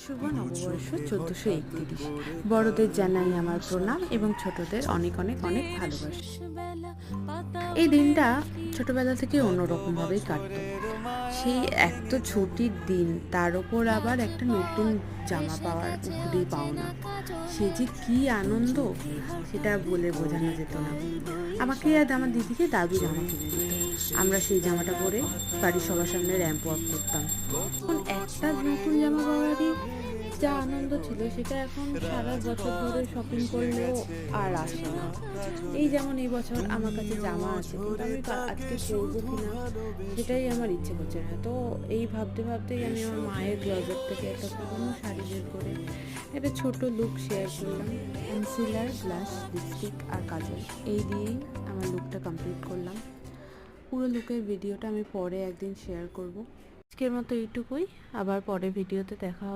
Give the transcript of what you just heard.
শুভ নববর্ষ 1431। বড়দের জানাই আমার প্রণাম এবং ছোটদের অনেক অনেক অনেক ভালোবাসা। এই দিনটা ছোটবেলা থেকে অন্যরকম ভাবেই কাটতো। সেই এক তো ছুটির দিন, তার ওপর আবার একটা নতুন জামা পাওয়ার উপরেই পাওনা। সে যে কি আনন্দ, সেটা বলে বোঝানো যেত না। আমাকে আর আমার দিদিকে দাদু জামা কিনে দিত। আমরা সেই জামাটা পরে বাড়ির সবার সামনে র্যাম্প ওয়াক করতাম। এখন একটা নতুন জামা পাওয়ারই যা আনন্দ ছিল, সেটা এখন সারা বছর ধরে শপিং করলেও আর আসে না। এই যেমন এই বছর আমার কাছে জামা আছে, কিন্তু আমি আজকে পরবো কিনা সেটাই আমার ইচ্ছে করছে না। তো এই ভাবতে ভাবতেই আমি আমার মায়ের ক্লোজেট থেকে একটা পুরোনো শাড়ি বের করে একটা ছোট লুক শেয়ার করলাম। কনসিলার, ব্লাশ, লিপস্টিক আর কাজল, এই দিয়েই আমার লুকটা কমপ্লিট করলাম। পুরো লুকের ভিডিওটা আমি পরে একদিন শেয়ার করব। আজকের মতো এইটুকুই, আবার পরে ভিডিওতে দেখা হবে।